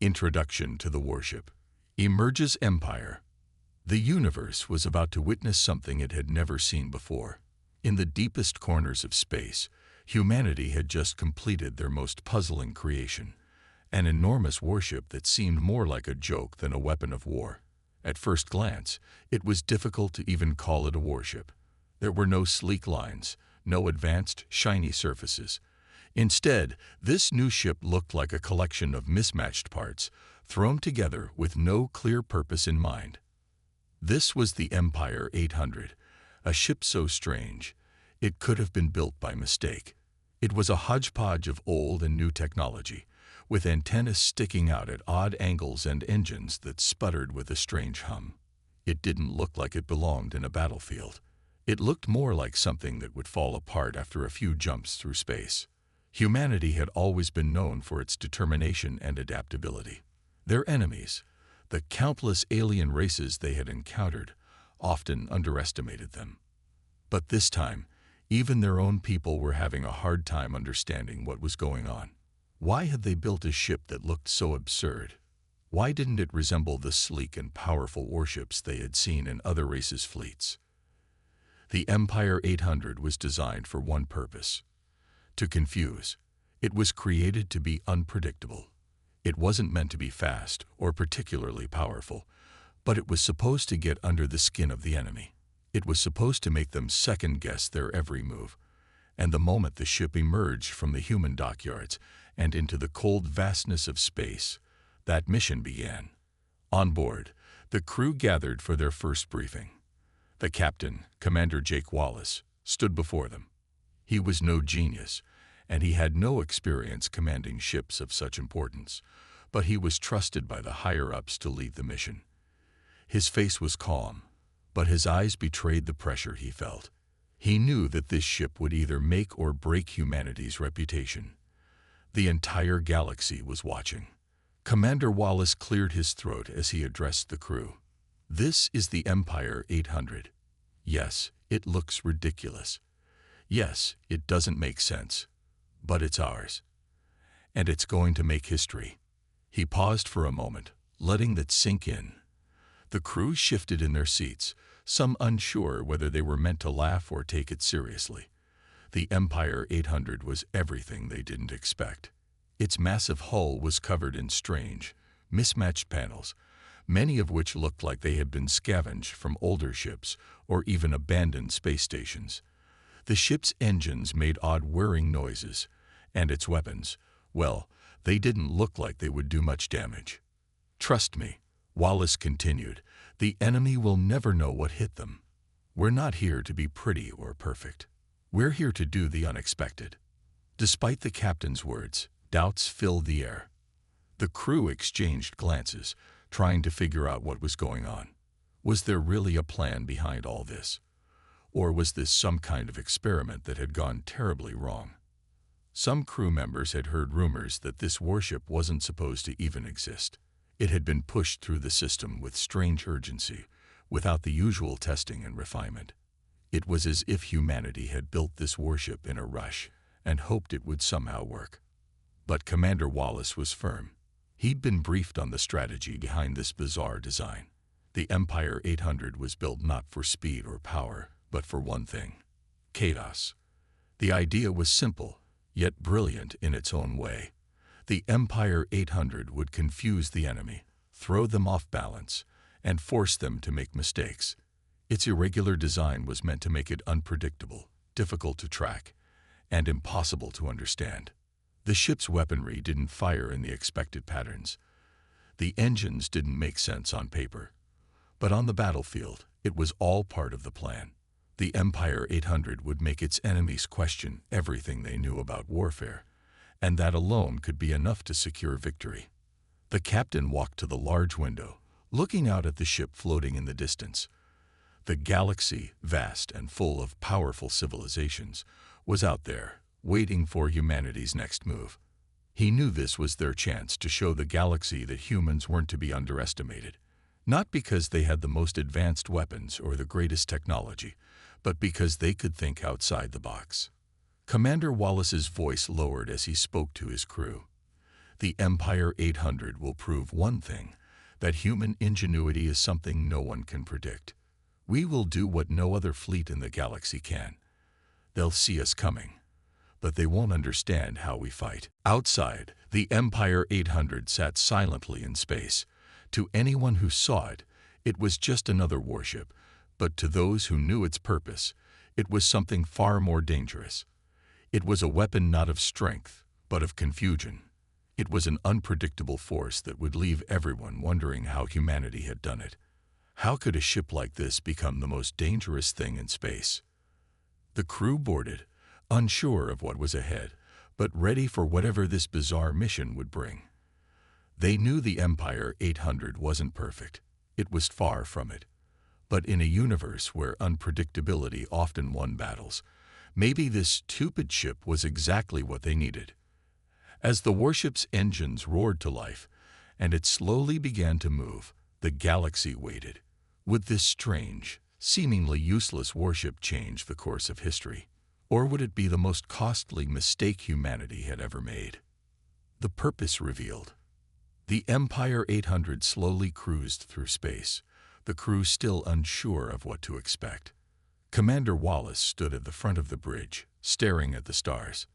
Introduction to the Warship. Emerges Empire. The universe was about to witness something it had never seen before. In the deepest corners of space, humanity had just completed their most puzzling creation, an enormous warship that seemed more like a joke than a weapon of war. At first glance, it was difficult to even call it a warship. There were no sleek lines, no advanced, shiny surfaces. Instead, this new ship looked like a collection of mismatched parts, thrown together with no clear purpose in mind. This was the Empire 800, a ship so strange, it could have been built by mistake. It was a hodgepodge of old and new technology, with antennas sticking out at odd angles and engines that sputtered with a strange hum. It didn't look like it belonged in a battlefield. It looked more like something that would fall apart after a few jumps through space. Humanity had always been known for its determination and adaptability. Their enemies, the countless alien races they had encountered, often underestimated them. But this time, even their own people were having a hard time understanding what was going on. Why had they built a ship that looked so absurd? Why didn't it resemble the sleek and powerful warships they had seen in other races' fleets? The Empire 800 was designed for one purpose: to confuse. It was created to be unpredictable. It wasn't meant to be fast or particularly powerful, but it was supposed to get under the skin of the enemy. It was supposed to make them second-guess their every move. And the moment the ship emerged from the human dockyards and into the cold vastness of space, that mission began. On board, the crew gathered for their first briefing. The captain, Commander Jake Wallace, stood before them. He was no genius, and he had no experience commanding ships of such importance, but he was trusted by the higher-ups to lead the mission. His face was calm, but his eyes betrayed the pressure he felt. He knew that this ship would either make or break humanity's reputation. The entire galaxy was watching. Commander Wallace cleared his throat as he addressed the crew. This is the Empire 800. Yes, it looks ridiculous. Yes, it doesn't make sense. But it's ours. And it's going to make history. He paused for a moment, letting that sink in. The crew shifted in their seats, some unsure whether they were meant to laugh or take it seriously. The Empire 800 was everything they didn't expect. Its massive hull was covered in strange, mismatched panels, many of which looked like they had been scavenged from older ships or even abandoned space stations. The ship's engines made odd whirring noises, and its weapons, well, they didn't look like they would do much damage. Trust me, Wallace continued, the enemy will never know what hit them. We're not here to be pretty or perfect. We're here to do the unexpected. Despite the captain's words, doubts filled the air. The crew exchanged glances, trying to figure out what was going on. Was there really a plan behind all this? Or was this some kind of experiment that had gone terribly wrong? Some crew members had heard rumors that this warship wasn't supposed to even exist. It had been pushed through the system with strange urgency, without the usual testing and refinement. It was as if humanity had built this warship in a rush and hoped it would somehow work. But Commander Wallace was firm. He'd been briefed on the strategy behind this bizarre design. The Empire 800 was built not for speed or power, but for one thing: chaos. The idea was simple, yet brilliant in its own way. The Empire 800 would confuse the enemy, throw them off balance, and force them to make mistakes. Its irregular design was meant to make it unpredictable, difficult to track, and impossible to understand. The ship's weaponry didn't fire in the expected patterns. The engines didn't make sense on paper. But on the battlefield, it was all part of the plan. The Empire 800 would make its enemies question everything they knew about warfare, and that alone could be enough to secure victory. The captain walked to the large window, looking out at the ship floating in the distance. The galaxy, vast and full of powerful civilizations, was out there, waiting for humanity's next move. He knew this was their chance to show the galaxy that humans weren't to be underestimated, not because they had the most advanced weapons or the greatest technology, but because they could think outside the box. Commander Wallace's voice lowered as he spoke to his crew. The Empire 800 will prove one thing, that human ingenuity is something no one can predict. We will do what no other fleet in the galaxy can. They'll see us coming, but they won't understand how we fight. Outside, the Empire 800 sat silently in space. To anyone who saw it, it was just another warship, but to those who knew its purpose, it was something far more dangerous. It was a weapon not of strength, but of confusion. It was an unpredictable force that would leave everyone wondering how humanity had done it. How could a ship like this become the most dangerous thing in space? The crew boarded, unsure of what was ahead, but ready for whatever this bizarre mission would bring. They knew the Empire 800 wasn't perfect. It was far from it. But in a universe where unpredictability often won battles, maybe this stupid ship was exactly what they needed. As the warship's engines roared to life, and it slowly began to move, the galaxy waited. Would this strange, seemingly useless warship change the course of history? Or would it be the most costly mistake humanity had ever made? The purpose revealed. The Empire 800 slowly cruised through space, the crew still unsure of what to expect. Commander Wallace stood at the front of the bridge, staring at the stars.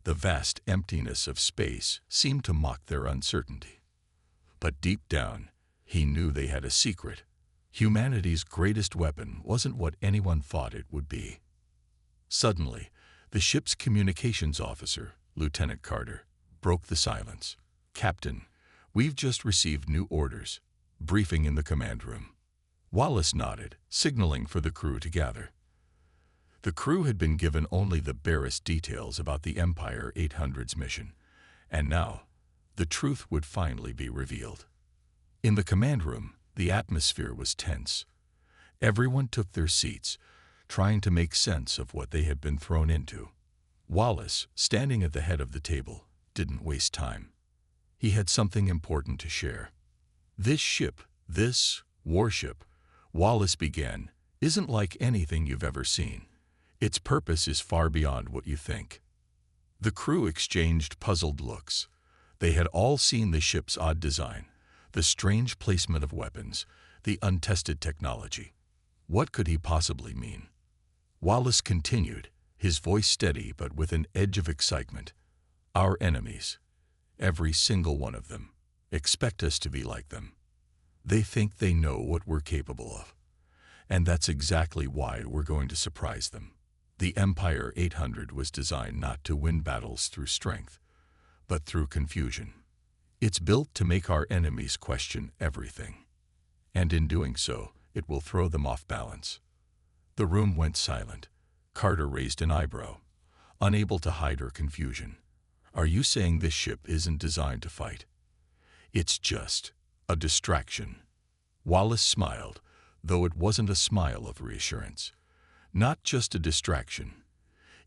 The vast emptiness of space seemed to mock their uncertainty. But deep down, he knew they had a secret. Humanity's greatest weapon wasn't what anyone thought it would be. Suddenly, the ship's communications officer, Lieutenant Carter, broke the silence. "Captain, we've just received new orders." Briefing in the command room. Wallace nodded, signaling for the crew to gather. The crew had been given only the barest details about the Empire 800's mission, and now the truth would finally be revealed. In the command room, the atmosphere was tense. Everyone took their seats, trying to make sense of what they had been thrown into. Wallace, standing at the head of the table, didn't waste time. He had something important to share. "This ship, this warship," Wallace began, "isn't like anything you've ever seen. Its purpose is far beyond what you think." The crew exchanged puzzled looks. They had all seen the ship's odd design, the strange placement of weapons, the untested technology. What could he possibly mean? Wallace continued, his voice steady but with an edge of excitement. "Our enemies, every single one of them, expect us to be like them. They think they know what we're capable of. And that's exactly why we're going to surprise them." The Empire 800 was designed not to win battles through strength, but through confusion. It's built to make our enemies question everything. And in doing so, it will throw them off balance. The room went silent. Carter raised an eyebrow, unable to hide her confusion. "Are you saying this ship isn't designed to fight? It's just a distraction?" Wallace smiled, though it wasn't a smile of reassurance. "Not just a distraction.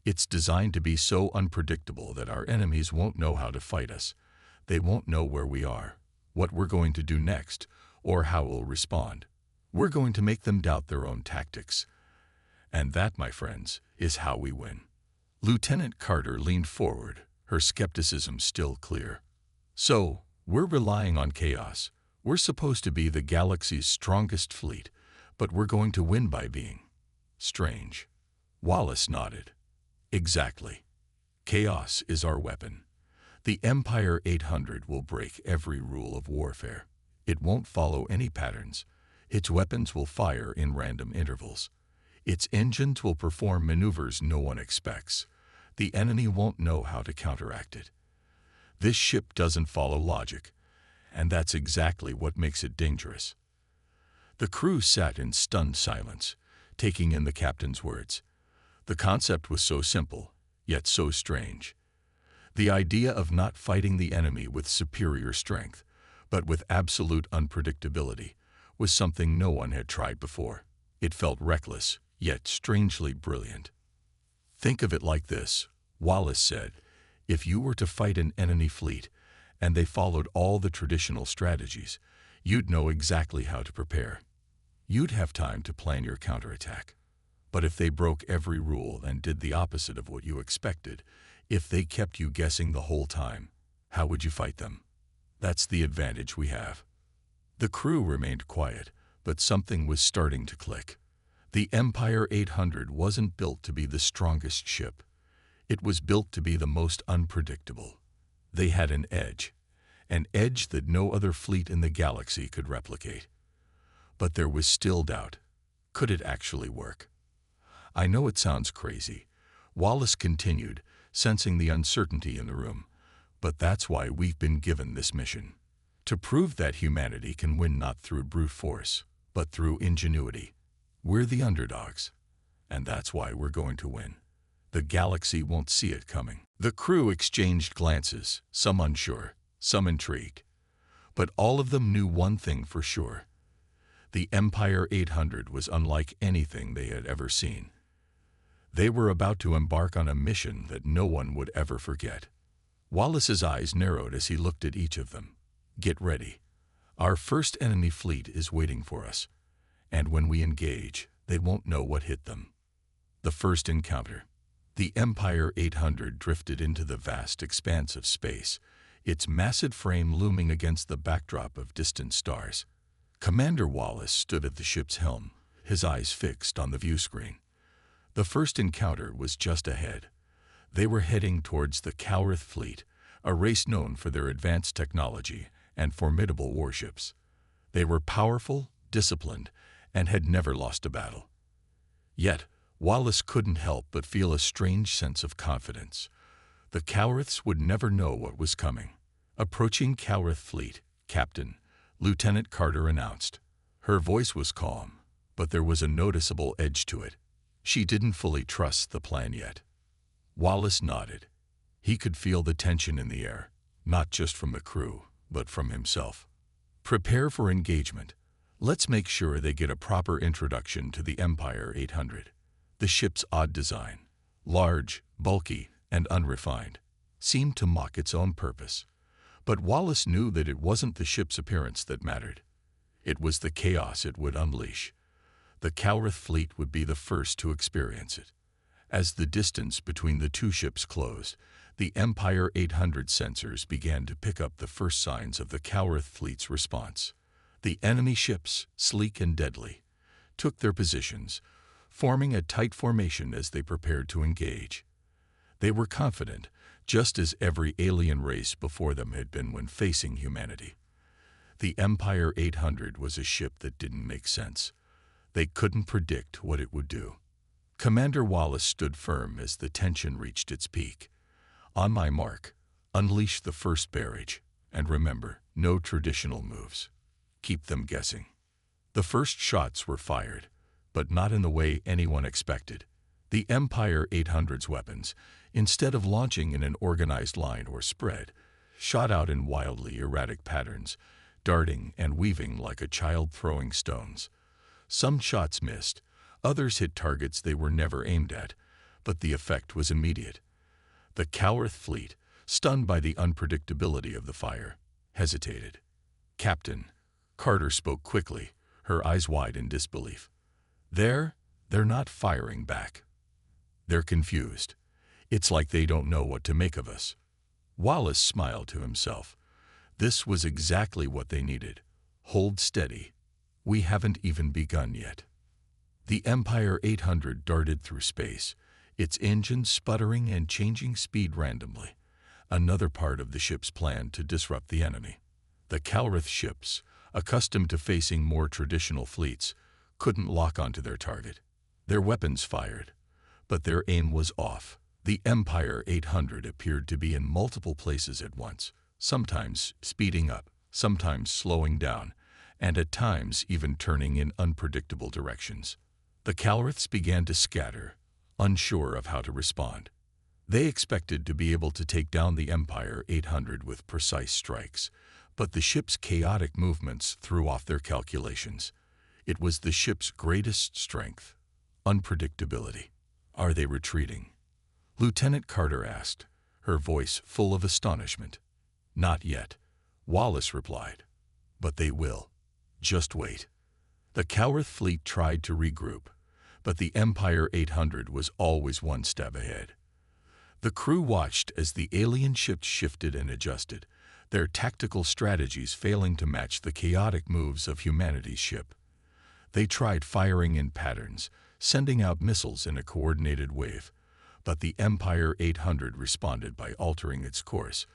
It's designed to be so unpredictable that our enemies won't know how to fight us. They won't know where we are, what we're going to do next, or how we'll respond. We're going to make them doubt their own tactics. And that, my friends, is how we win." Lieutenant Carter leaned forward, her skepticism still clear. "So, we're relying on chaos. We're supposed to be the galaxy's strongest fleet, but we're going to win by being strange." Wallace nodded. "Exactly. Chaos is our weapon. The Empire 800 will break every rule of warfare. It won't follow any patterns. Its weapons will fire in random intervals. Its engines will perform maneuvers no one expects. The enemy won't know how to counteract it. This ship doesn't follow logic, and that's exactly what makes it dangerous." The crew sat in stunned silence, taking in the captain's words. The concept was so simple, yet so strange. The idea of not fighting the enemy with superior strength, but with absolute unpredictability, was something no one had tried before. It felt reckless, yet strangely brilliant. "Think of it like this," Wallace said. "If you were to fight an enemy fleet, and they followed all the traditional strategies, you'd know exactly how to prepare. You'd have time to plan your counterattack. But if they broke every rule and did the opposite of what you expected, if they kept you guessing the whole time, how would you fight them? That's the advantage we have." The crew remained quiet, but something was starting to click. The Empire 800 wasn't built to be the strongest ship. It was built to be the most unpredictable. They had an edge that no other fleet in the galaxy could replicate. But there was still doubt. Could it actually work? "I know it sounds crazy," Wallace continued, sensing the uncertainty in the room, "but that's why we've been given this mission. To prove that humanity can win not through brute force, but through ingenuity. We're the underdogs, and that's why we're going to win. The galaxy won't see it coming." The crew exchanged glances, some unsure, some intrigued. But all of them knew one thing for sure. The Empire 800 was unlike anything they had ever seen. They were about to embark on a mission that no one would ever forget. Wallace's eyes narrowed as he looked at each of them. "Get ready. Our first enemy fleet is waiting for us, and when we engage, they won't know what hit them." The first encounter. The Empire 800 drifted into the vast expanse of space, its massive frame looming against the backdrop of distant stars. Commander Wallace stood at the ship's helm, his eyes fixed on the viewscreen. The first encounter was just ahead. They were heading towards the Cowrith fleet, a race known for their advanced technology and formidable warships. They were powerful, disciplined, and had never lost a battle. Yet, Wallace couldn't help but feel a strange sense of confidence. The Cowriths would never know what was coming. "Approaching Cowrith fleet, Captain," Lieutenant Carter announced. Her voice was calm, but there was a noticeable edge to it. She didn't fully trust the plan yet. Wallace nodded. He could feel the tension in the air, not just from the crew, but from himself. "Prepare for engagement. Let's make sure they get a proper introduction to the Empire 800. The ship's odd design, large, bulky, and unrefined, seemed to mock its own purpose. But Wallace knew that it wasn't the ship's appearance that mattered. It was the chaos it would unleash. The Cowrith fleet would be the first to experience it. As the distance between the two ships closed, the Empire 800 sensors began to pick up the first signs of the Cowrith fleet's response. The enemy ships, sleek and deadly, took their positions, forming a tight formation as they prepared to engage. They were confident, just as every alien race before them had been when facing humanity. The Empire 800 was a ship that didn't make sense. They couldn't predict what it would do. Commander Wallace stood firm as the tension reached its peak. "On my mark, unleash the first barrage, and remember, no traditional moves. Keep them guessing." The first shots were fired, but not in the way anyone expected. The Empire 800's weapons, instead of launching in an organized line or spread, shot out in wildly erratic patterns, darting and weaving like a child throwing stones. Some shots missed, others hit targets they were never aimed at, but the effect was immediate. The Cowrith fleet, stunned by the unpredictability of the fire, hesitated. "Captain," Carter spoke quickly, her eyes wide in disbelief. They're not firing back. They're confused. It's like they don't know what to make of us." Wallace smiled to himself. This was exactly what they needed. Hold steady. We haven't even begun yet. The Empire 800 darted through space, its engines sputtering and changing speed randomly, another part of the ship's plan to disrupt the enemy. The Cowrith ships, accustomed to facing more traditional fleets, couldn't lock onto their target. Their weapons fired, but their aim was off. The Empire 800 appeared to be in multiple places at once, sometimes speeding up, sometimes slowing down, and at times even turning in unpredictable directions. The Cowriths began to scatter, unsure of how to respond. They expected to be able to take down the Empire 800 with precise strikes, but the ship's chaotic movements threw off their calculations. It was the ship's greatest strength, unpredictability. "Are they retreating?" Lieutenant Carter asked, her voice full of astonishment. "Not yet," Wallace replied. "But they will. Just wait." The Cowrith fleet tried to regroup, but the Empire 800 was always one step ahead. The crew watched as the alien ships shifted and adjusted, their tactical strategies failing to match the chaotic moves of humanity's ship. They tried firing in patterns, sending out missiles in a coordinated wave, but the Empire 800 responded by altering its course,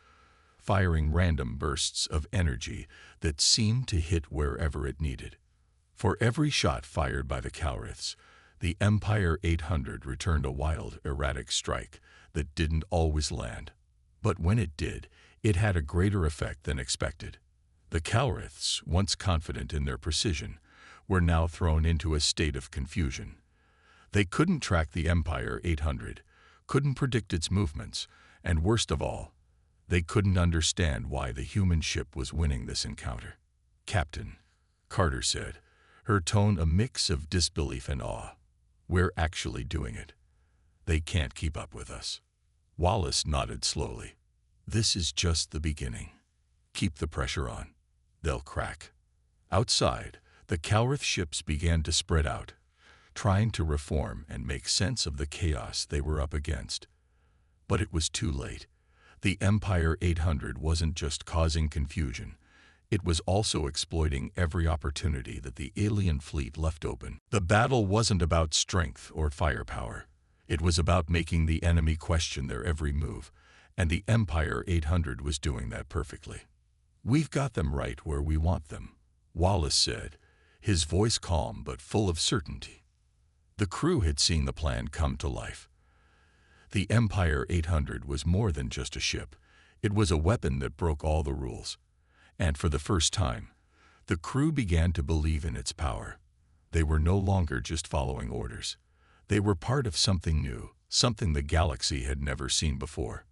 firing random bursts of energy that seemed to hit wherever it needed. For every shot fired by the Calriths, the Empire 800 returned a wild, erratic strike that didn't always land. But when it did, it had a greater effect than expected. The Calriths, once confident in their precision, were now thrown into a state of confusion. They couldn't track the Empire 800, couldn't predict its movements, and worst of all, they couldn't understand why the human ship was winning this encounter. "Captain," Carter said, her tone a mix of disbelief and awe, "we're actually doing it. They can't keep up with us." Wallace nodded slowly. "This is just the beginning. Keep the pressure on. They'll crack." Outside, the Calrith ships began to spread out, trying to reform and make sense of the chaos they were up against. But it was too late. The Empire 800 wasn't just causing confusion. It was also exploiting every opportunity that the alien fleet left open. The battle wasn't about strength or firepower. It was about making the enemy question their every move, and the Empire 800 was doing that perfectly. "We've got them right where we want them," Wallace said, his voice calm but full of certainty. The crew had seen the plan come to life. The Empire 800 was more than just a ship. It was a weapon that broke all the rules. And for the first time, the crew began to believe in its power. They were no longer just following orders. They were part of something new, something the galaxy had never seen before.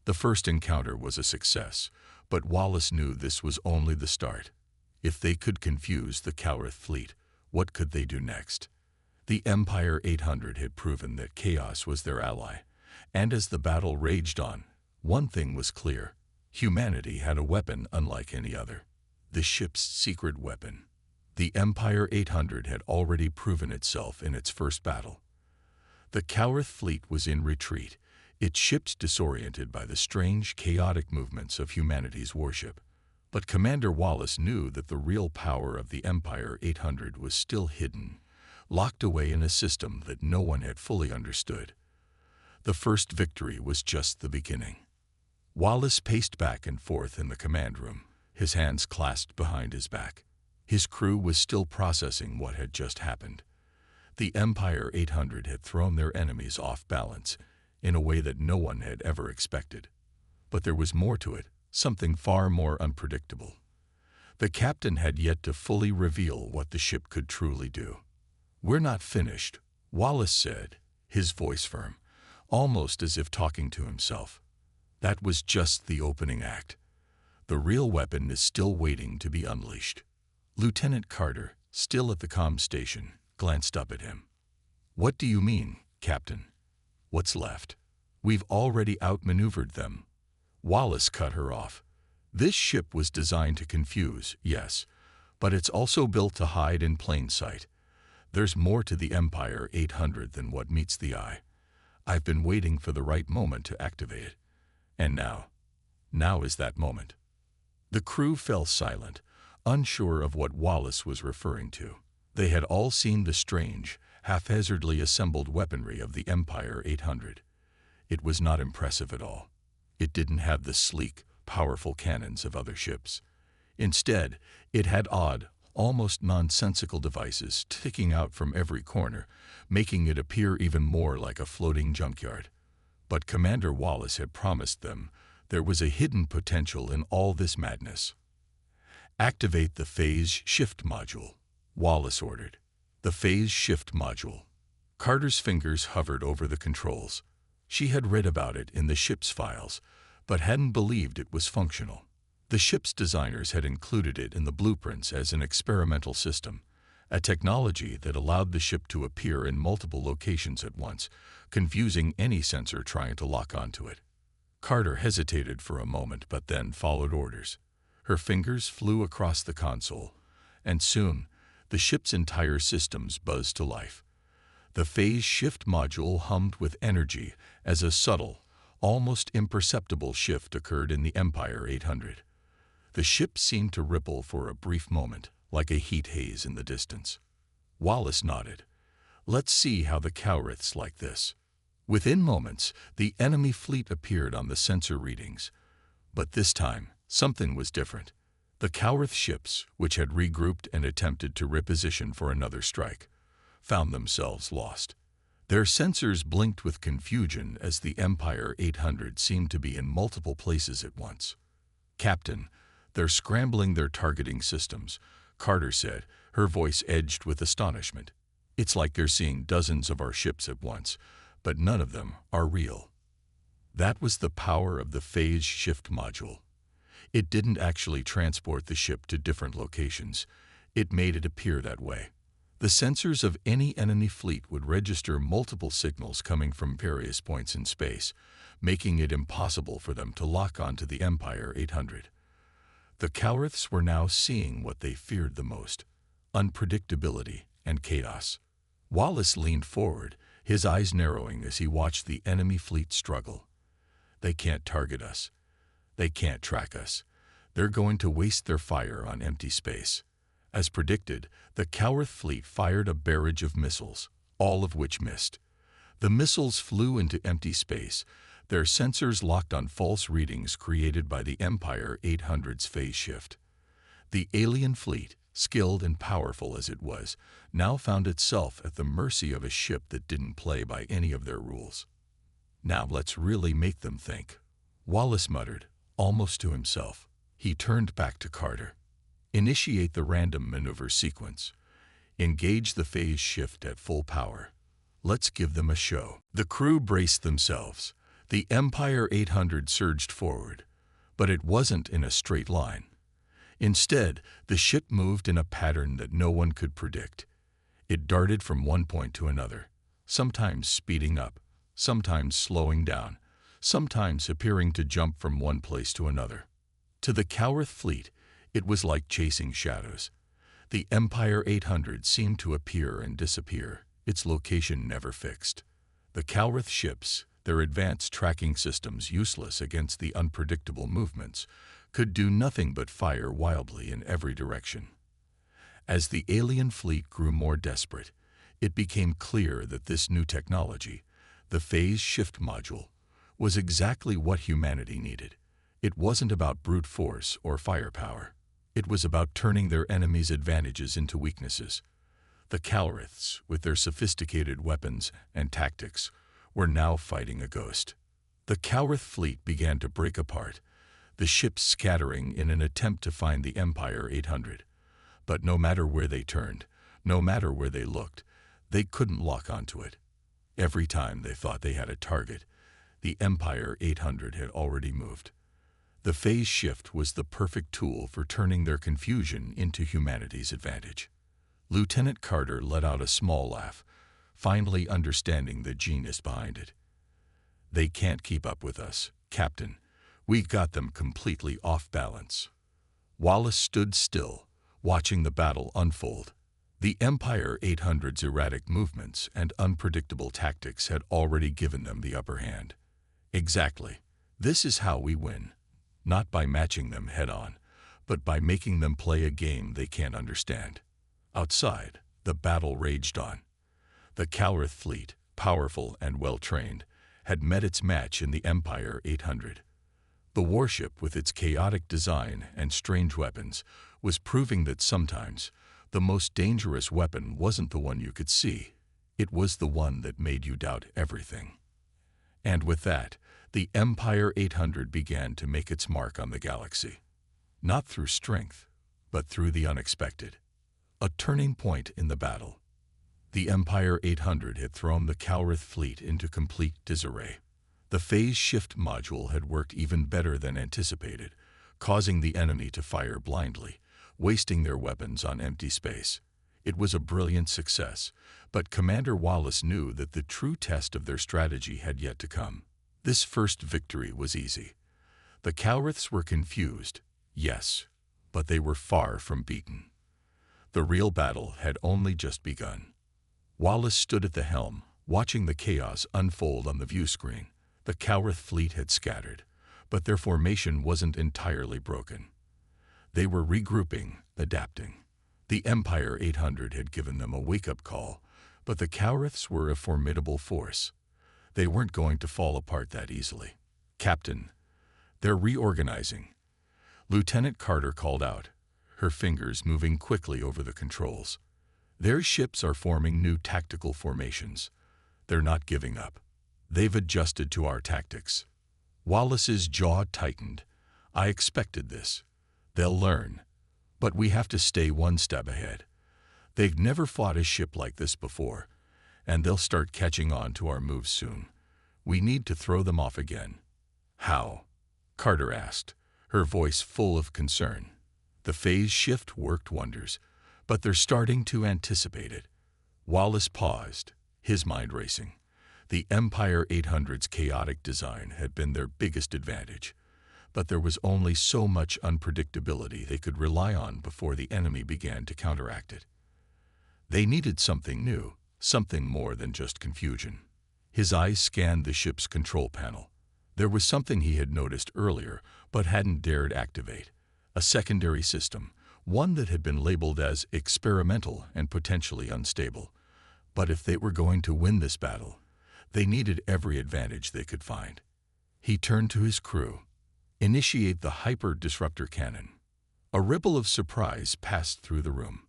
The first encounter was a success, but Wallace knew this was only the start. If they could confuse the Calrith fleet, what could they do next? The Empire 800 had proven that chaos was their ally, and as the battle raged on, one thing was clear. Humanity had a weapon unlike any other. The ship's secret weapon. The Empire 800 had already proven itself in its first battle. The Calrith fleet was in retreat, its ships disoriented by the strange, chaotic movements of humanity's warship. But Commander Wallace knew that the real power of the Empire 800 was still hidden, locked away in a system that no one had fully understood. The first victory was just the beginning. Wallace paced back and forth in the command room, his hands clasped behind his back. His crew was still processing what had just happened. The Empire 800 had thrown their enemies off balance in a way that no one had ever expected. But there was more to it, something far more unpredictable. The captain had yet to fully reveal what the ship could truly do. "We're not finished," Wallace said, his voice firm, almost as if talking to himself. "That was just the opening act. The real weapon is still waiting to be unleashed." Lieutenant Carter, still at the comm station, glanced up at him. "What do you mean, Captain? What's left? We've already outmaneuvered them." Wallace cut her off. "This ship was designed to confuse, yes, but it's also built to hide in plain sight. There's more to the Empire 800 than what meets the eye. I've been waiting for the right moment to activate it. And now is that moment." The crew fell silent, unsure of what Wallace was referring to. They had all seen the strange, haphazardly assembled weaponry of the Empire 800. It was not impressive at all. It didn't have the sleek, powerful cannons of other ships. Instead, it had odd, almost nonsensical devices sticking out from every corner, making it appear even more like a floating junkyard. But Commander Wallace had promised them there was a hidden potential in all this madness. "Activate the phase shift module," Wallace ordered. The phase shift module. Carter's fingers hovered over the controls. She had read about it in the ship's files, but hadn't believed it was functional. The ship's designers had included it in the blueprints as an experimental system, a technology that allowed the ship to appear in multiple locations at once, confusing any sensor trying to lock onto it. Carter hesitated for a moment but then followed orders. Her fingers flew across the console, and soon the ship's entire systems buzzed to life. The phase shift module hummed with energy as a subtle, almost imperceptible shift occurred in the Empire 800. The ship seemed to ripple for a brief moment, like a heat haze in the distance. Wallace nodded. "Let's see how the Cowriths like this." Within moments, the enemy fleet appeared on the sensor readings. But this time, something was different. The Cowrith ships, which had regrouped and attempted to reposition for another strike, found themselves lost. Their sensors blinked with confusion as the Empire 800 seemed to be in multiple places at once. "Captain, they're scrambling their targeting systems," Carter said, her voice edged with astonishment. "It's like they're seeing dozens of our ships at once, but none of them are real." That was the power of the phase shift module. It didn't actually transport the ship to different locations. It made it appear that way. The sensors of any enemy fleet would register multiple signals coming from various points in space, making it impossible for them to lock onto the Empire 800. The Cowriths were now seeing what they feared the most: unpredictability and chaos. Wallace leaned forward, his eyes narrowing as he watched the enemy fleet struggle. "They can't target us. They can't track us. They're going to waste their fire on empty space." As predicted, the Cowrith fleet fired a barrage of missiles, all of which missed. The missiles flew into empty space, their sensors locked on false readings created by the Empire 800's phase shift. The alien fleet, skilled and powerful as it was, now found itself at the mercy of a ship that didn't play by any of their rules. "Now let's really make them think," Wallace muttered, almost to himself. He turned back to Carter. "Initiate the random maneuver sequence. Engage the phase shift at full power. Let's give them a show." The crew braced themselves. The Empire 800 surged forward, but it wasn't in a straight line. Instead, the ship moved in a pattern that no one could predict. It darted from one point to another, sometimes speeding up, sometimes slowing down, sometimes appearing to jump from one place to another. To the Cowrith fleet, it was like chasing shadows. The Empire 800 seemed to appear and disappear, its location never fixed. The Cowrith ships, their advanced tracking systems useless against the unpredictable movements, could do nothing but fire wildly in every direction. As the alien fleet grew more desperate, it became clear that this new technology, the phase shift module, was exactly what humanity needed. It wasn't about brute force or firepower. It was about turning their enemies' advantages into weaknesses. The Cowriths, with their sophisticated weapons and tactics, were now fighting a ghost. The Cowrith fleet began to break apart, the ships scattering in an attempt to find the Empire 800. But no matter where they turned, no matter where they looked, they couldn't lock onto it. Every time they thought they had a target, the Empire 800 had already moved. The phase shift was the perfect tool for turning their confusion into humanity's advantage. Lieutenant Carter let out a small laugh, finally understanding the genius behind it. "They can't keep up with us, Captain. We got them completely off balance." Wallace stood still, watching the battle unfold. The Empire 800's erratic movements and unpredictable tactics had already given them the upper hand. "Exactly. This is how we win. Not by matching them head-on, but by making them play a game they can't understand." Outside, the battle raged on. The Cowrith fleet, powerful and well-trained, had met its match in the Empire 800. The warship, with its chaotic design and strange weapons, was proving that sometimes the most dangerous weapon wasn't the one you could see. It was the one that made you doubt everything. And with that, the Empire 800 began to make its mark on the galaxy. Not through strength, but through the unexpected. A turning point in the battle. The Empire 800 had thrown the Cowrith fleet into complete disarray. The phase shift module had worked even better than anticipated, causing the enemy to fire blindly, wasting their weapons on empty space. It was a brilliant success, but Commander Wallace knew that the true test of their strategy had yet to come. This first victory was easy. The Cowriths were confused, yes, but they were far from beaten. The real battle had only just begun. Wallace stood at the helm, watching the chaos unfold on the view screen. The Cowrith fleet had scattered, but their formation wasn't entirely broken. They were regrouping, adapting. The Empire 800 had given them a wake-up call, but the Cowriths were a formidable force. They weren't going to fall apart that easily. "Captain, they're reorganizing," Lieutenant Carter called out, her fingers moving quickly over the controls. "Their ships are forming new tactical formations. They're not giving up. They've adjusted to our tactics." Wallace's jaw tightened. "I expected this. They'll learn. But we have to stay one step ahead. They've never fought a ship like this before, and they'll start catching on to our moves soon. We need to throw them off again." "How?" Carter asked, her voice full of concern. The phase shift worked wonders, but they're starting to anticipate it. Wallace paused, his mind racing. The Empire 800's chaotic design had been their biggest advantage, but there was only so much unpredictability they could rely on before the enemy began to counteract it. They needed something new, something more than just confusion. His eyes scanned the ship's control panel. There was something he had noticed earlier but hadn't dared activate. A secondary system, one that had been labeled as experimental and potentially unstable. But if they were going to win this battle, they needed every advantage they could find. He turned to his crew. "Initiate the hyper-disruptor cannon." A ripple of surprise passed through the room.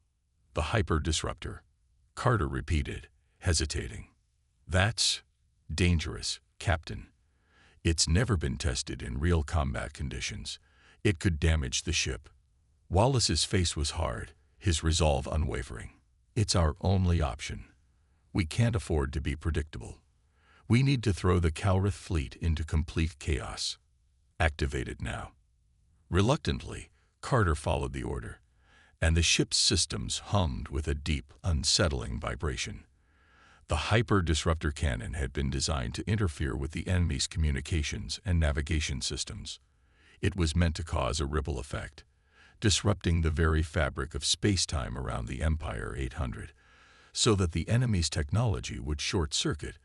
"The hyper-disruptor," Carter repeated, hesitating. "That's dangerous, Captain. It's never been tested in real combat conditions. It could damage the ship." Wallace's face was hard, his resolve unwavering. "It's our only option. We can't afford to be predictable. We need to throw the Cowrith fleet into complete chaos. Activate it now." Reluctantly, Carter followed the order, and the ship's systems hummed with a deep, unsettling vibration. The hyper-disruptor cannon had been designed to interfere with the enemy's communications and navigation systems. It was meant to cause a ripple effect, disrupting the very fabric of space-time around the Empire 800, so that the enemy's technology would short-circuit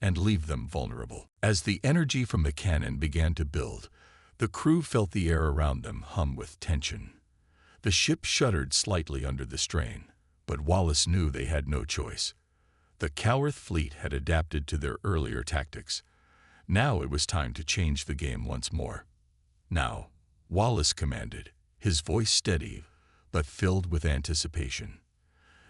and leave them vulnerable. As the energy from the cannon began to build, the crew felt the air around them hum with tension. The ship shuddered slightly under the strain, but Wallace knew they had no choice. The Cowrith fleet had adapted to their earlier tactics. Now it was time to change the game once more. "Now," Wallace commanded, his voice steady but filled with anticipation.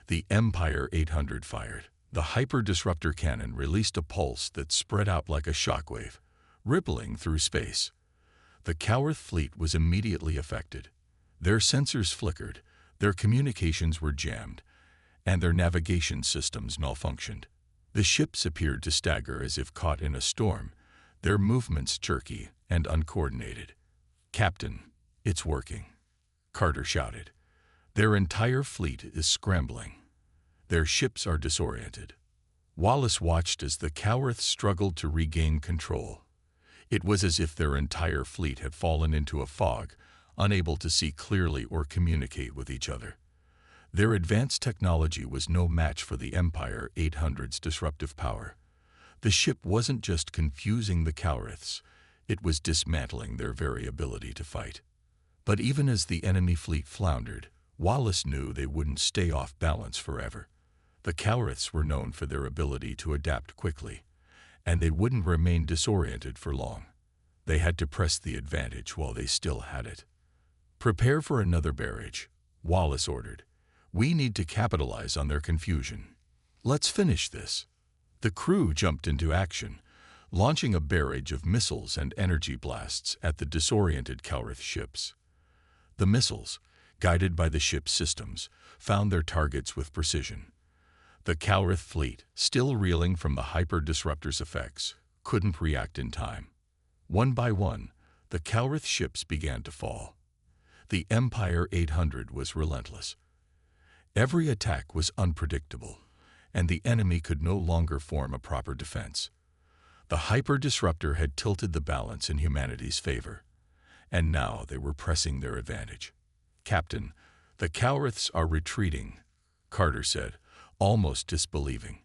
The Empire 800 fired. The hyper-disruptor cannon released a pulse that spread out like a shockwave, rippling through space. The Cowrith fleet was immediately affected. Their sensors flickered, their communications were jammed, and their navigation systems malfunctioned. The ships appeared to stagger as if caught in a storm, their movements jerky and uncoordinated. "Captain, it's working," Carter shouted. "Their entire fleet is scrambling. Their ships are disoriented." Wallace watched as the Cowrith struggled to regain control. It was as if their entire fleet had fallen into a fog, unable to see clearly or communicate with each other. Their advanced technology was no match for the Empire 800's disruptive power. The ship wasn't just confusing the Cowriths, it was dismantling their very ability to fight. But even as the enemy fleet floundered, Wallace knew they wouldn't stay off balance forever. The Cowriths were known for their ability to adapt quickly, and they wouldn't remain disoriented for long. They had to press the advantage while they still had it. "Prepare for another barrage," Wallace ordered. "We need to capitalize on their confusion. Let's finish this." The crew jumped into action, launching a barrage of missiles and energy blasts at the disoriented Cowrith ships. The missiles, guided by the ship's systems, found their targets with precision. The Cowrith fleet, still reeling from the hyper-disruptor's effects, couldn't react in time. One by one, the Cowrith ships began to fall. The Empire 800 was relentless. Every attack was unpredictable, and the enemy could no longer form a proper defense. The hyper-disruptor had tilted the balance in humanity's favor, and now they were pressing their advantage. "Captain, the Cowriths are retreating," Carter said, almost disbelieving.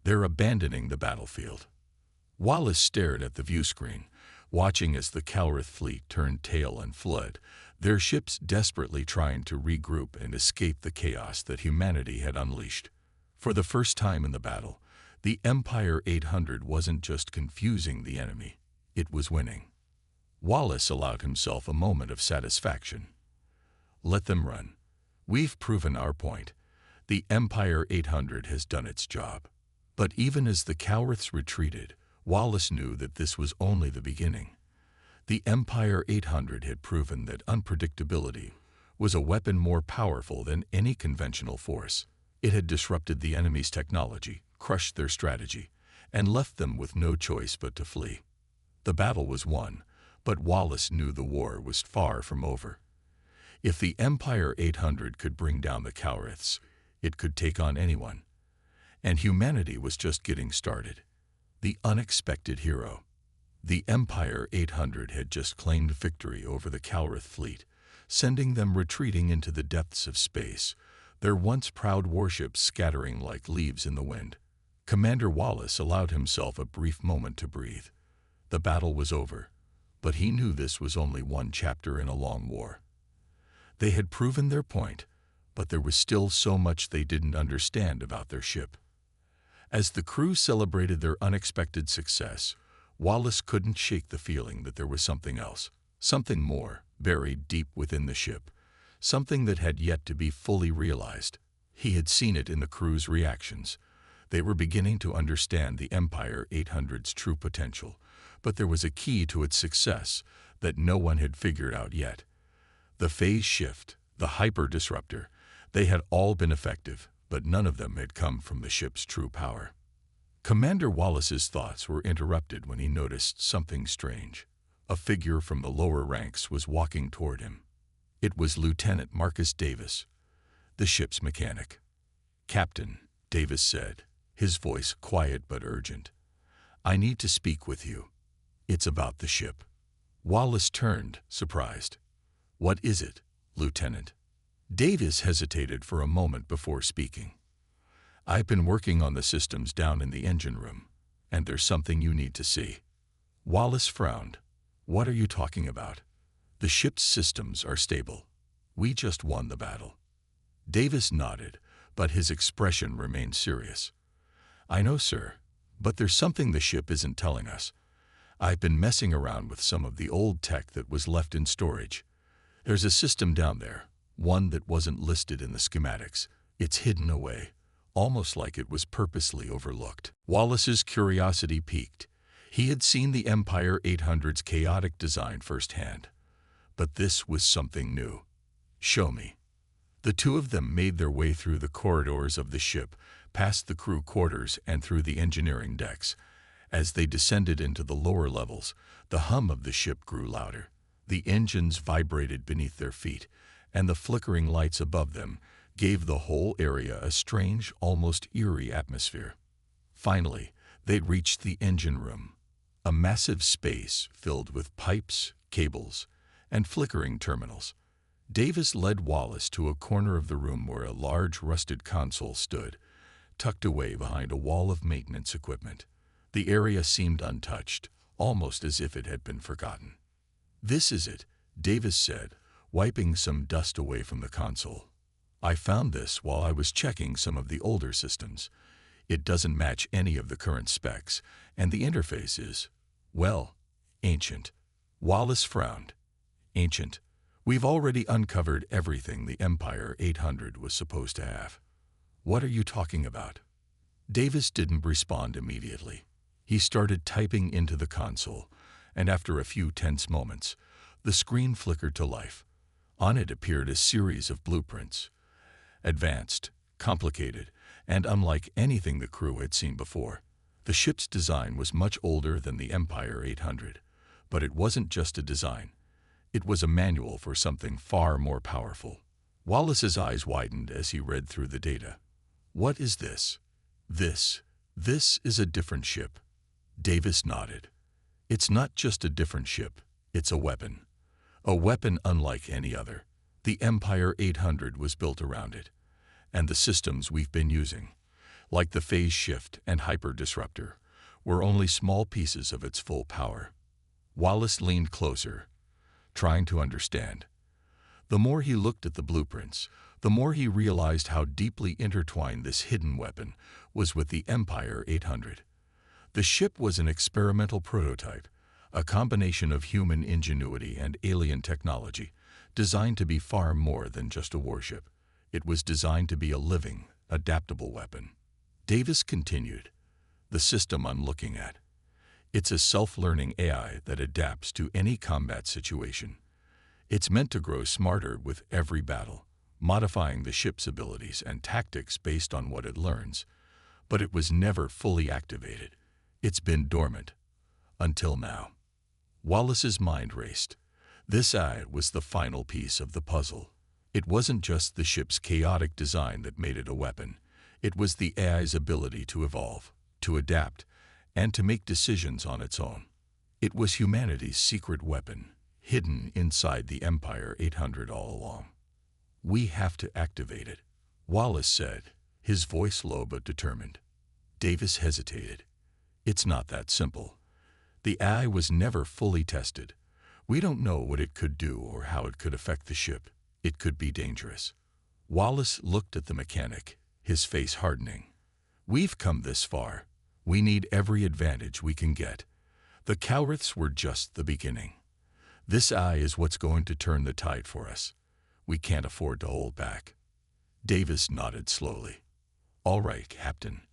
"They're abandoning the battlefield." Wallace stared at the view screen, watching as the Calrith fleet turned tail and fled, their ships desperately trying to regroup and escape the chaos that humanity had unleashed. For the first time in the battle, the Empire 800 wasn't just confusing the enemy, it was winning. Wallace allowed himself a moment of satisfaction. Let them run. We've proven our point. The Empire 800 has done its job. But even as the Calriths retreated, Wallace knew that this was only the beginning. The Empire 800 had proven that unpredictability was a weapon more powerful than any conventional force. It had disrupted the enemy's technology, crushed their strategy, and left them with no choice but to flee. The battle was won, but Wallace knew the war was far from over. If the Empire 800 could bring down the Calriths, it could take on anyone. And humanity was just getting started. The unexpected hero. The Empire 800 had just claimed victory over the Calrith fleet, sending them retreating into the depths of space, their once proud warships scattering like leaves in the wind. Commander Wallace allowed himself a brief moment to breathe. The battle was over, but he knew this was only one chapter in a long war. They had proven their point, but there was still so much they didn't understand about their ship. As the crew celebrated their unexpected success, Wallace couldn't shake the feeling that there was something else, something more, buried deep within the ship, something that had yet to be fully realized. He had seen it in the crew's reactions. They were beginning to understand the Empire 800's true potential, but there was a key to its success that no one had figured out yet. The phase shift, the hyper-disruptor, they had all been effective, but none of them had come from the ship's true power. Commander Wallace's thoughts were interrupted when he noticed something strange. A figure from the lower ranks was walking toward him. It was Lieutenant Marcus Davis, the ship's mechanic. "Captain," Davis said, his voice quiet but urgent, "I need to speak with you. It's about the ship." Wallace turned, surprised. "What is it, Lieutenant?" Davis hesitated for a moment before speaking. "I've been working on the systems down in the engine room, and there's something you need to see." Wallace frowned. "What are you talking about?" "The ship's systems are stable. We just won the battle." Davis nodded, but his expression remained serious. "I know, sir, but there's something the ship isn't telling us. I've been messing around with some of the old tech that was left in storage. There's a system down there, one that wasn't listed in the schematics. It's hidden away, almost like it was purposely overlooked." Wallace's curiosity piqued. He had seen the Empire 800's chaotic design firsthand. But this was something new. "Show me." The two of them made their way through the corridors of the ship, past the crew quarters and through the engineering decks. As they descended into the lower levels, the hum of the ship grew louder. The engines vibrated beneath their feet, and the flickering lights above them gave the whole area a strange, almost eerie atmosphere. Finally, they reached the engine room, a massive space filled with pipes, cables, and flickering terminals. Davis led Wallace to a corner of the room where a large rusted console stood, tucked away behind a wall of maintenance equipment. The area seemed untouched, almost as if it had been forgotten. "This is it," Davis said, wiping some dust away from the console. "I found this while I was checking some of the older systems. It doesn't match any of the current specs, and the interface is, well, ancient." Wallace frowned. "Ancient? We've already uncovered everything the Empire 800 was supposed to have. What are you talking about?" Davis didn't respond immediately. He started typing into the console, and after a few tense moments, the screen flickered to life. On it appeared a series of blueprints. Advanced, complicated, and unlike anything the crew had seen before. The ship's design was much older than the Empire 800, but it wasn't just a design. It was a manual for something far more powerful. Wallace's eyes widened as he read through the data. "What is this?" This is a different ship." Davis nodded. "It's not just a different ship, it's a weapon. A weapon unlike any other. The Empire 800 was built around it. And the systems we've been using, like the phase shift and hyper-disruptor, were only small pieces of its full power." Wallace leaned closer, trying to understand. The more he looked at the blueprints, the more he realized how deeply intertwined this hidden weapon was with the Empire 800. The ship was an experimental prototype, a combination of human ingenuity and alien technology, designed to be far more than just a warship. It was designed to be a living, adaptable weapon. Davis continued, "The system I'm looking at. It's a self-learning AI that adapts to any combat situation. It's meant to grow smarter with every battle, modifying the ship's abilities and tactics based on what it learns. But it was never fully activated. It's been dormant. Until now." Wallace's mind raced. This AI was the final piece of the puzzle. It wasn't just the ship's chaotic design that made it a weapon. It was the AI's ability to evolve, to adapt, and to make decisions on its own. It was humanity's secret weapon, hidden inside the Empire 800 all along. "We have to activate it," Wallace said, his voice low but determined. Davis hesitated. "It's not that simple. The AI was never fully tested. We don't know what it could do or how it could affect the ship. It could be dangerous." Wallace looked at the mechanic, his face hardening. "We've come this far. We need every advantage we can get. The Cowriths were just the beginning. This eye is what's going to turn the tide for us. We can't afford to hold back." Davis nodded slowly. "All right, Captain.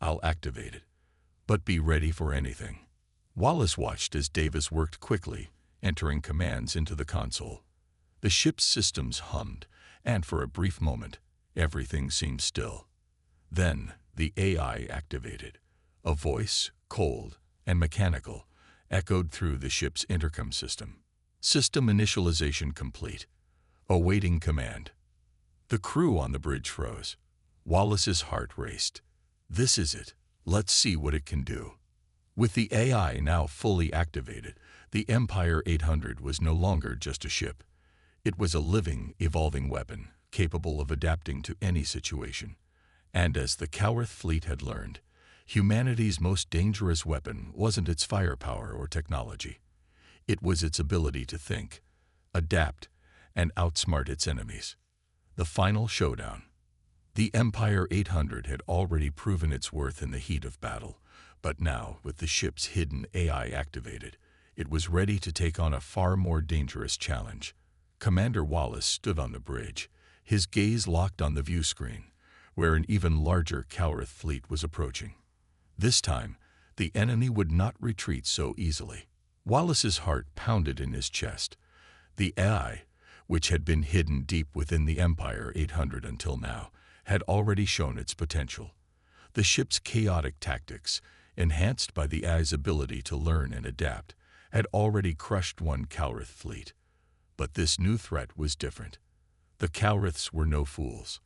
I'll activate it. But be ready for anything." Wallace watched as Davis worked quickly, entering commands into the console. The ship's systems hummed, and for a brief moment, everything seemed still. Then the AI activated. A voice, cold and mechanical, echoed through the ship's intercom system. "System initialization complete. Awaiting command." The crew on the bridge froze. Wallace's heart raced. This is it. Let's see what it can do. With the AI now fully activated, the Empire 800 was no longer just a ship. It was a living, evolving weapon, capable of adapting to any situation. And as the Cowrith fleet had learned, humanity's most dangerous weapon wasn't its firepower or technology. It was its ability to think, adapt, and outsmart its enemies. The final showdown. The Empire 800 had already proven its worth in the heat of battle, but now, with the ship's hidden AI activated, it was ready to take on a far more dangerous challenge. Commander Wallace stood on the bridge, his gaze locked on the view screen, where an even larger Cowrith fleet was approaching. This time, the enemy would not retreat so easily. Wallace's heart pounded in his chest. The AI, which had been hidden deep within the Empire 800 until now, had already shown its potential. The ship's chaotic tactics, enhanced by the AI's ability to learn and adapt, had already crushed one Cowrith fleet. But this new threat was different. The Cowriths were no fools.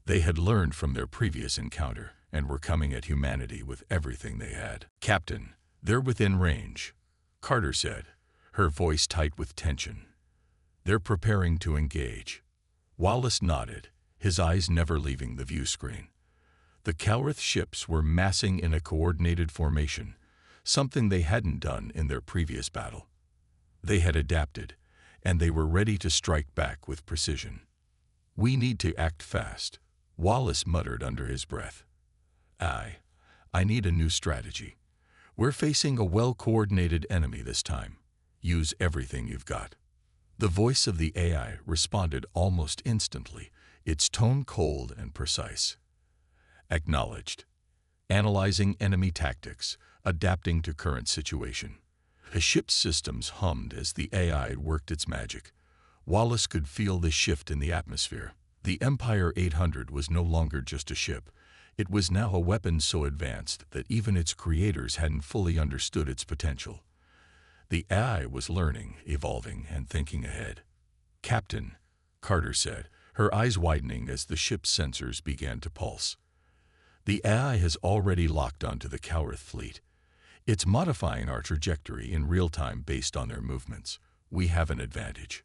They had learned from their previous encounter and were coming at humanity with everything they had. "Captain, they're within range," Carter said, her voice tight with tension. "They're preparing to engage." Wallace nodded, his eyes never leaving the view screen. The Cowrith ships were massing in a coordinated formation, something they hadn't done in their previous battle. They had adapted, and they were ready to strike back with precision. "We need to act fast," Wallace muttered under his breath. I need a new strategy. We're facing a well-coordinated enemy this time. Use everything you've got." The voice of the AI responded almost instantly, its tone cold and precise. "Acknowledged. Analyzing enemy tactics, adapting to current situation." The ship's systems hummed as the AI worked its magic. Wallace could feel the shift in the atmosphere. The Empire 800 was no longer just a ship. It was now a weapon so advanced that even its creators hadn't fully understood its potential. The AI was learning, evolving, and thinking ahead. "Captain," Carter said, her eyes widening as the ship's sensors began to pulse. "The AI has already locked onto the Cowrith fleet. It's modifying our trajectory in real time based on their movements. We have an advantage."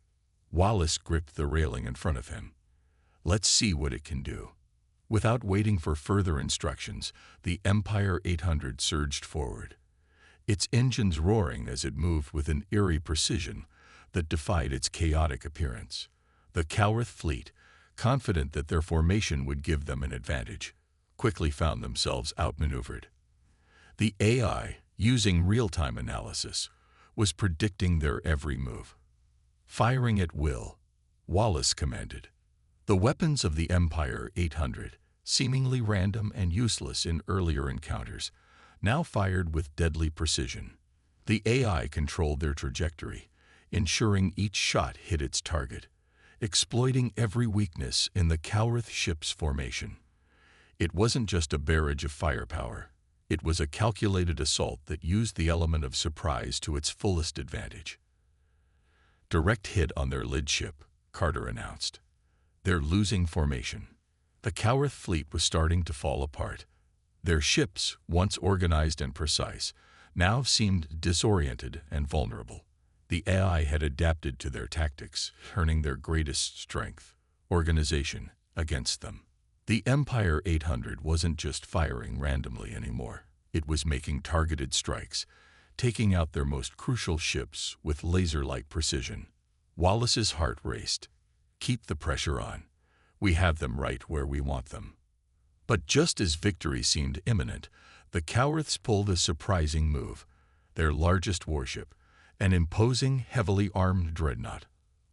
Wallace gripped the railing in front of him. "Let's see what it can do." Without waiting for further instructions, the Empire 800 surged forward. its engines roaring as it moved with an eerie precision that defied its chaotic appearance. The Cowrith fleet, confident that their formation would give them an advantage, quickly found themselves outmaneuvered. The AI, using real-time analysis, was predicting their every move. Firing at will, Wallace commanded. The weapons of the Empire 800, seemingly random and useless in earlier encounters, now fired with deadly precision. The AI controlled their trajectory, ensuring each shot hit its target, exploiting every weakness in the Cowrith ship's formation. It wasn't just a barrage of firepower. It was a calculated assault that used the element of surprise to its fullest advantage. Direct hit on their lead ship, Carter announced. They're losing formation. The Cowrith fleet was starting to fall apart. Their ships, once organized and precise, now seemed disoriented and vulnerable. The AI had adapted to their tactics, turning their greatest strength, organization, against them. The Empire 800 wasn't just firing randomly anymore. It was making targeted strikes, taking out their most crucial ships with laser-like precision. Wallace's heart raced. Keep the pressure on. We have them right where we want them. But just as victory seemed imminent, the Cowriths pulled a surprising move. Their largest warship, an imposing, heavily armed dreadnought,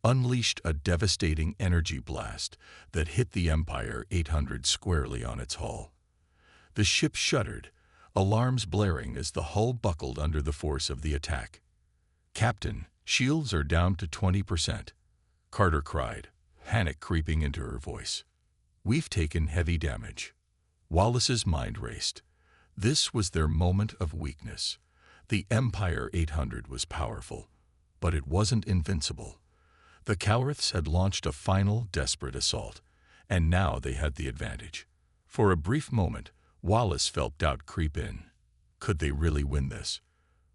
unleashed a devastating energy blast that hit the Empire 800 squarely on its hull. The ship shuddered, alarms blaring as the hull buckled under the force of the attack. "Captain, shields are down to 20%, Carter cried, panic creeping into her voice. "We've taken heavy damage." Wallace's mind raced. This was their moment of weakness. The Empire 800 was powerful, but it wasn't invincible. The Cowriths had launched a final, desperate assault, and now they had the advantage. For a brief moment, Wallace felt doubt creep in. Could they really win this?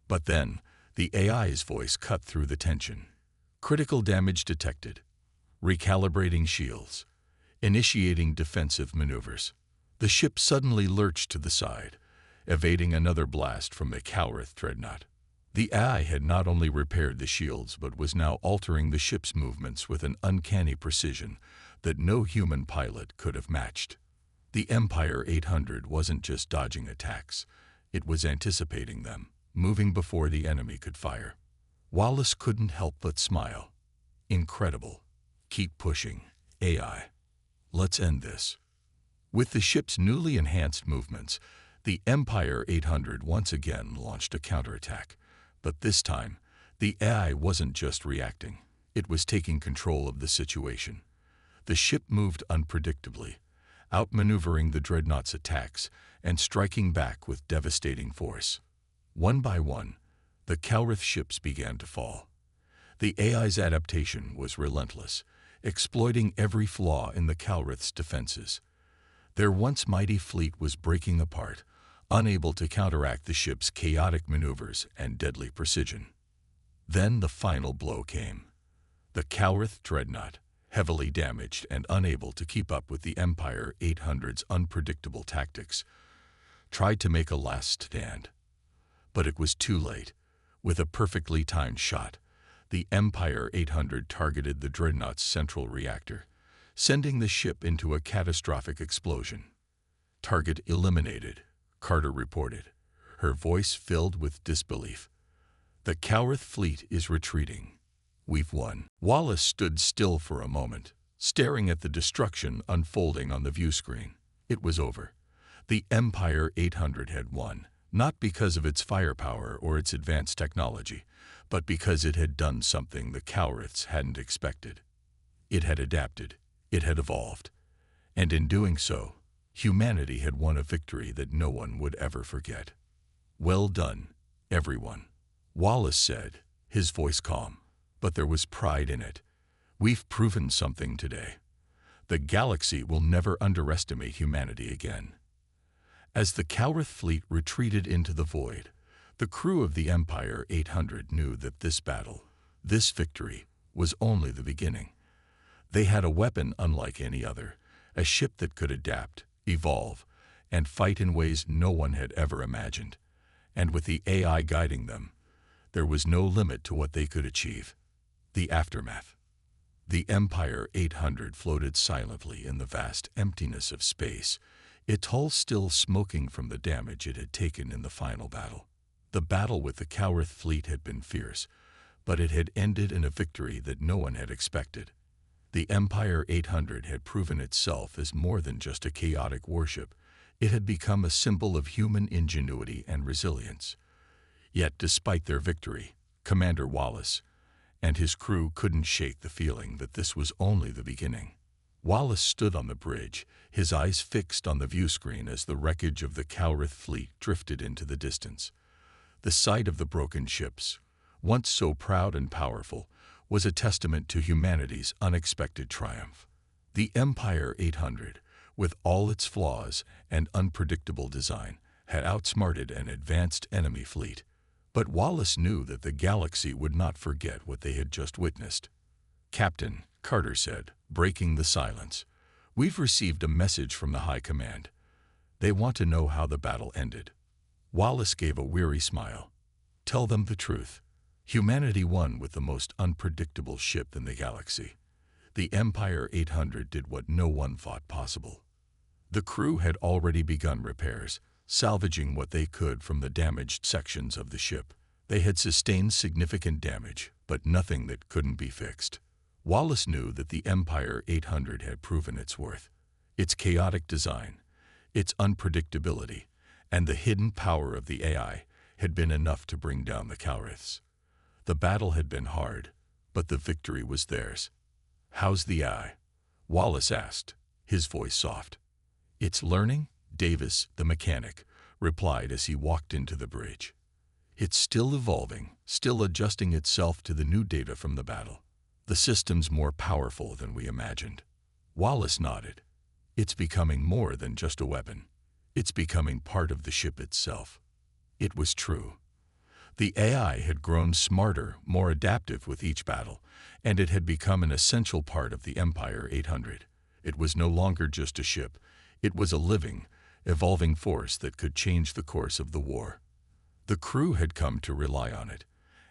But then, the AI's voice cut through the tension. Critical damage detected. Recalibrating shields. Initiating defensive maneuvers. The ship suddenly lurched to the side, evading another blast from the Cowrith dreadnought. The AI had not only repaired the shields but was now altering the ship's movements with an uncanny precision that no human pilot could have matched. The Empire 800 wasn't just dodging attacks, it was anticipating them, moving before the enemy could fire. Wallace couldn't help but smile. Incredible. Keep pushing, AI. Let's end this. With the ship's newly enhanced movements, the Empire 800 once again launched a counterattack. But this time, the AI wasn't just reacting. It was taking control of the situation. The ship moved unpredictably, outmaneuvering the dreadnought's attacks and striking back with devastating force. One by one, the Cowrith ships began to fall. The AI's adaptation was relentless, exploiting every flaw in the Cowrith's defenses. Their once mighty fleet was breaking apart, unable to counteract the ship's chaotic maneuvers and deadly precision. Then the final blow came. The Cowrith dreadnought, heavily damaged and unable to keep up with the Empire 800's unpredictable tactics, tried to make a last stand. But it was too late. With a perfectly timed shot, the Empire 800 targeted the dreadnought's central reactor, sending the ship into a catastrophic explosion. "Target eliminated," Carter reported, her voice filled with disbelief. "The Cowrith fleet is retreating. We've won." Wallace stood still for a moment, staring at the destruction unfolding on the view screen. It was over. The Empire 800 had won, not because of its firepower or its advanced technology, but because it had done something the Cowriths hadn't expected. It had adapted. It had evolved. And in doing so, humanity had won a victory that no one would ever forget. "Well done, everyone," Wallace said, his voice calm, but there was pride in it. "We've proven something today. The galaxy will never underestimate humanity again." As the Cowrith fleet retreated into the void, the crew of the Empire 800 knew that this battle, this victory, was only the beginning. They had a weapon unlike any other, a ship that could adapt, evolve, and fight in ways no one had ever imagined. And with the AI guiding them, there was no limit to what they could achieve. The aftermath. The Empire 800 floated silently in the vast emptiness of space, its hull still smoking from the damage it had taken in the final battle. The battle with the Cowrith fleet had been fierce, but it had ended in a victory that no one had expected. The Empire 800 had proven itself as more than just a chaotic warship. It had become a symbol of human ingenuity and resilience. Yet, despite their victory, Commander Wallace and his crew couldn't shake the feeling that this was only the beginning. Wallace stood on the bridge, his eyes fixed on the viewscreen as the wreckage of the Cowrith fleet drifted into the distance. The sight of the broken ships, once so proud and powerful, was a testament to humanity's unexpected triumph. The Empire 800, with all its flaws and unpredictable design, had outsmarted an advanced enemy fleet. But Wallace knew that the galaxy would not forget what they had just witnessed. "Captain," Carter said, breaking the silence, "we've received a message from the High Command. They want to know how the battle ended." Wallace gave a weary smile. "Tell them the truth. Humanity won with the most unpredictable ship in the galaxy. The Empire 800 did what no one thought possible." The crew had already begun repairs, salvaging what they could from the damaged sections of the ship. They had sustained significant damage, but nothing that couldn't be fixed. Wallace knew that the Empire 800 had proven its worth. Its chaotic design, its unpredictability, and the hidden power of the AI had been enough to bring down the Cowriths. The battle had been hard, but the victory was theirs. "How's the AI?" Wallace asked, his voice soft. "It's learning," Davis, the mechanic, replied as he walked into the bridge. "It's still evolving, still adjusting itself to the new data from the battle. The system's more powerful than we imagined." Wallace nodded. "It's becoming more than just a weapon. It's becoming part of the ship itself." It was true. The AI had grown smarter, more adaptive with each battle, and it had become an essential part of the Empire 800. It was no longer just a ship. It was a living, evolving force that could change the course of the war. The crew had come to rely on it,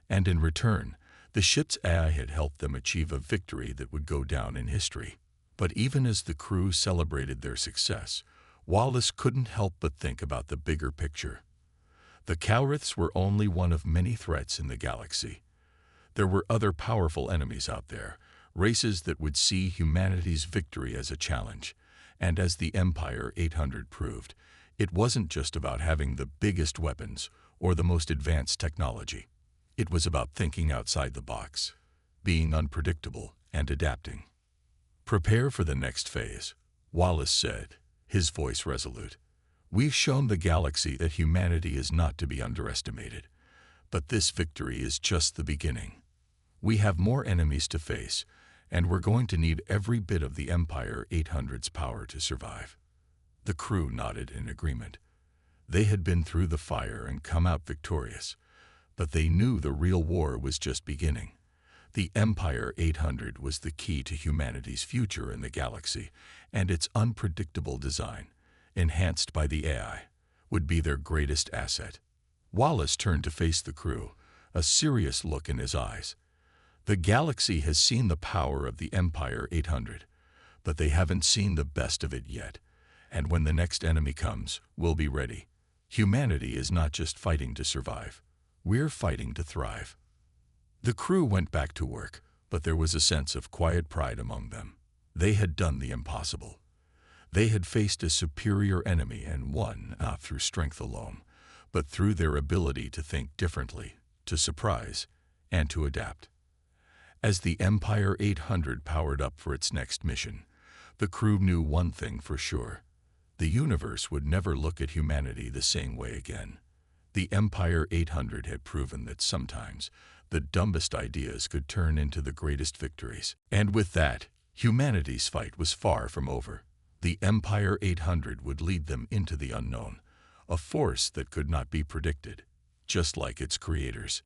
and in return, the ship's AI had helped them achieve a victory that would go down in history. But even as the crew celebrated their success, Wallace couldn't help but think about the bigger picture. The Cowriths were only one of many threats in the galaxy. There were other powerful enemies out there, races that would see humanity's victory as a challenge. And as the Empire 800 proved, it wasn't just about having the biggest weapons or the most advanced technology. It was about thinking outside the box, being unpredictable and adapting. "Prepare for the next phase," Wallace said, his voice resolute. "We've shown the galaxy that humanity is not to be underestimated, but this victory is just the beginning. We have more enemies to face, and we're going to need every bit of the Empire 800's power to survive." The crew nodded in agreement. They had been through the fire and come out victorious, but they knew the real war was just beginning. The Empire 800 was the key to humanity's future in the galaxy, and its unpredictable design, enhanced by the AI, would be their greatest asset. Wallace turned to face the crew, a serious look in his eyes. "The galaxy has seen the power of the Empire 800, but they haven't seen the best of it yet. And when the next enemy comes, we'll be ready. Humanity is not just fighting to survive. We're fighting to thrive." The crew went back to work, but there was a sense of quiet pride among them. They had done the impossible. They had faced a superior enemy and won, not through strength alone, but through their ability to think differently, to surprise, and to adapt. As the Empire 800 powered up for its next mission, the crew knew one thing for sure. The universe would never look at humanity the same way again. The Empire 800 had proven that sometimes the dumbest ideas could turn into the greatest victories. And with that, humanity's fight was far from over. The Empire 800 would lead them into the unknown, a force that could not be predicted, just like its creators.